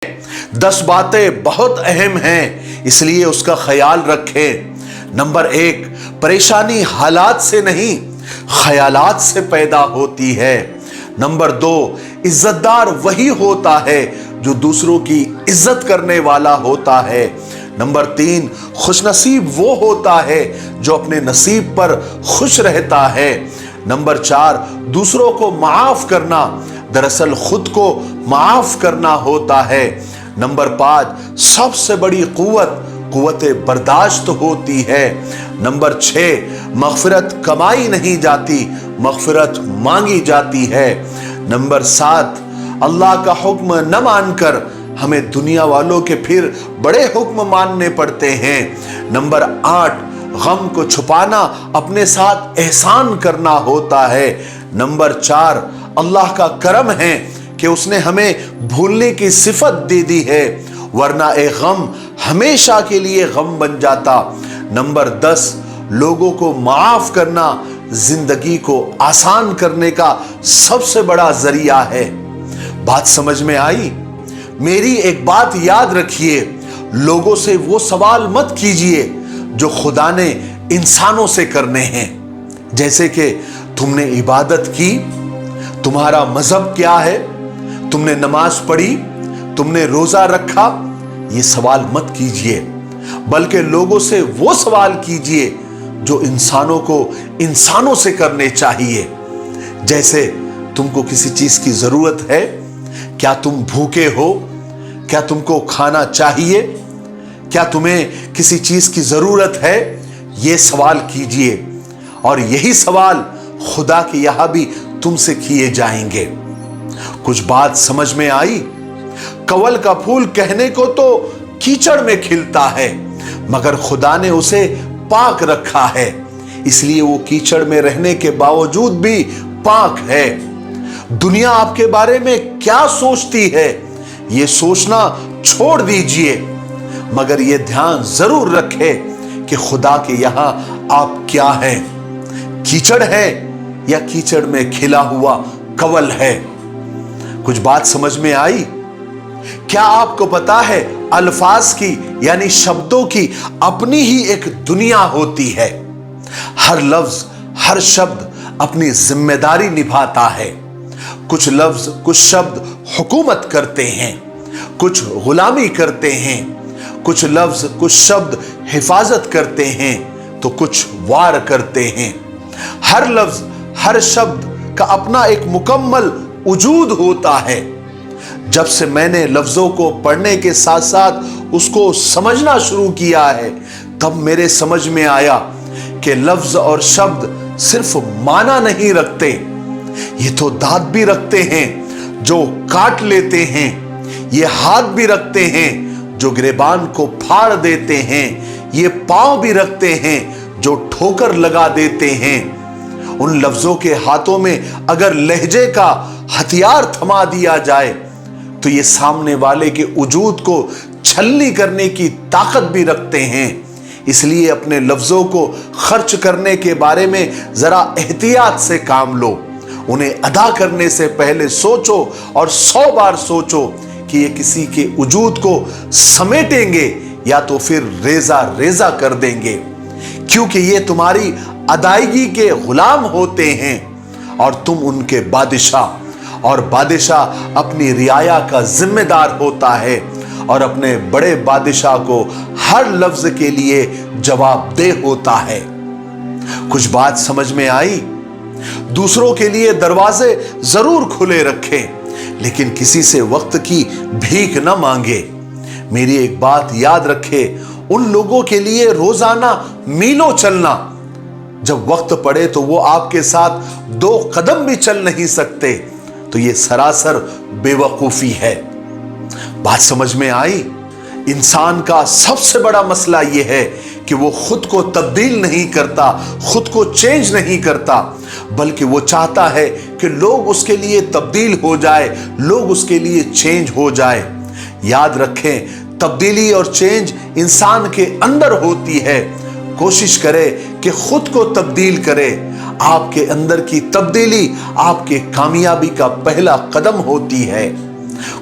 10 باتیں بہت اہم ہیں، اس لیے اس کا خیال رکھیں۔ نمبر 1، پریشانی حالات سے نہیں خیالات سے پیدا ہوتی ہے۔ نمبر 2، عزت دار وہی ہوتا ہے جو دوسروں کی عزت کرنے والا ہوتا ہے۔ نمبر 3، خوش نصیب وہ ہوتا ہے جو اپنے نصیب پر خوش رہتا ہے۔ نمبر 4، دوسروں کو معاف کرنا دراصل خود کو معاف کرنا ہوتا ہے۔ نمبر 5، سب سے بڑی قوت برداشت ہوتی ہے۔ نمبر 6، مغفرت کمائی نہیں جاتی، مغفرت مانگی جاتی ہے۔ نمبر 7، اللہ کا حکم نہ مان کر ہمیں دنیا والوں کے پھر بڑے حکم ماننے پڑتے ہیں۔ نمبر 8، غم کو چھپانا اپنے ساتھ احسان کرنا ہوتا ہے۔ نمبر 4، اللہ کا کرم ہے کہ اس نے ہمیں بھولنے کی صفت دے دی ہے، ورنہ ایک غم ہمیشہ کے لیے غم بن جاتا۔ نمبر 10، لوگوں کو معاف کرنا زندگی کو آسان کرنے کا سب سے بڑا ذریعہ ہے۔ بات سمجھ میں آئی؟ میری ایک بات یاد رکھیے، لوگوں سے وہ سوال مت کیجئے جو خدا نے انسانوں سے کرنے ہیں، جیسے کہ تم نے عبادت کی، تمہارا مذہب کیا ہے، تم نے نماز پڑھی، تم نے روزہ رکھا۔ یہ سوال مت کیجئے، بلکہ لوگوں سے وہ سوال کیجئے جو انسانوں کو انسانوں سے کرنے چاہیے۔ جیسے تم کو کسی چیز کی ضرورت ہے، کیا تم بھوکے ہو، کیا تم کو کھانا چاہیے، کیا تمہیں کسی چیز کی ضرورت ہے، یہ سوال کیجئے، اور یہی سوال خدا کے یہاں بھی تم سے کیے جائیں گے۔ کچھ بات سمجھ میں آئی؟ کنول کا پھول کہنے کو تو کیچڑ میں کھلتا ہے، مگر خدا نے اسے پاک رکھا ہے، اس لیے وہ کیچڑ میں رہنے کے باوجود بھی پاک ہے۔ دنیا آپ کے بارے میں کیا سوچتی ہے، یہ سوچنا چھوڑ دیجئے، مگر یہ دھیان ضرور رکھے کہ خدا کے یہاں آپ کیا ہیں، کیچڑ ہے یا کیچڑ میں کھلا ہوا کنول ہے۔ کچھ بات سمجھ میں آئی؟ کیا آپ کو پتا ہے الفاظ کی یعنی شبدوں کی اپنی ہی ایک دنیا ہوتی ہے۔ ہر لفظ، ہر شبد اپنی ذمہ داری نبھاتا ہے۔ کچھ لفظ، کچھ شبد حکومت کرتے ہیں، کچھ غلامی کرتے ہیں، کچھ لفظ، کچھ شبد حفاظت کرتے ہیں تو کچھ وار کرتے ہیں۔ ہر لفظ، ہر شبد کا اپنا ایک مکمل وجود ہوتا ہے۔ جب سے میں نے لفظوں کو پڑھنے کے ساتھ ساتھ اس کو سمجھنا شروع کیا ہے، تب میرے سمجھ میں آیا کہ لفظ اور شبد صرف معنی نہیں رکھتے، یہ تو دانت بھی رکھتے ہیں جو کاٹ لیتے ہیں، یہ ہاتھ بھی رکھتے ہیں جو گریبان کو پھاڑ دیتے ہیں، یہ پاؤں بھی رکھتے ہیں جو ٹھوکر لگا دیتے ہیں۔ ان لفظوں کے ہاتھوں میں اگر لہجے کا ہتھیار تھما دیا جائے تو یہ سامنے والے کے وجود کو چھلنی کرنے کی طاقت بھی رکھتے ہیں۔ اس لیے اپنے لفظوں کو خرچ کرنے کے بارے میں ذرا احتیاط سے کام لو، انہیں ادا کرنے سے پہلے سوچو اور 100 بار سوچو کہ یہ کسی کے وجود کو سمیٹیں گے یا تو پھر ریزہ ریزہ کر دیں گے، کیونکہ یہ تمہاری ادائیگی کے غلام ہوتے ہیں اور تم ان کے بادشاہ، اور بادشاہ اپنی رعایا کا ذمہ دار ہوتا ہے اور اپنے بڑے بادشاہ کو ہر لفظ کے لیے جواب دہ ہوتا ہے۔ کچھ بات سمجھ میں آئی؟ دوسروں کے لیے دروازے ضرور کھلے رکھیں، لیکن کسی سے وقت کی بھیک نہ مانگے۔ میری ایک بات یاد رکھے، ان لوگوں کے لیے روزانہ میلوں چلنا، جب وقت پڑے تو وہ آپ کے ساتھ 2 قدم بھی چل نہیں سکتے، تو یہ سراسر بے وقوفی ہے۔ بات سمجھ میں آئی؟ انسان کا سب سے بڑا مسئلہ یہ ہے کہ وہ خود کو تبدیل نہیں کرتا، خود کو چینج نہیں کرتا، بلکہ وہ چاہتا ہے کہ لوگ اس کے لیے تبدیل ہو جائے، لوگ اس کے لیے چینج ہو جائے۔ یاد رکھیں، تبدیلی اور چینج انسان کے اندر ہوتی ہے۔ کوشش کرے کہ خود کو تبدیل کرے۔ آپ کے اندر کی تبدیلی آپ کے کامیابی کا پہلا قدم ہوتی ہے۔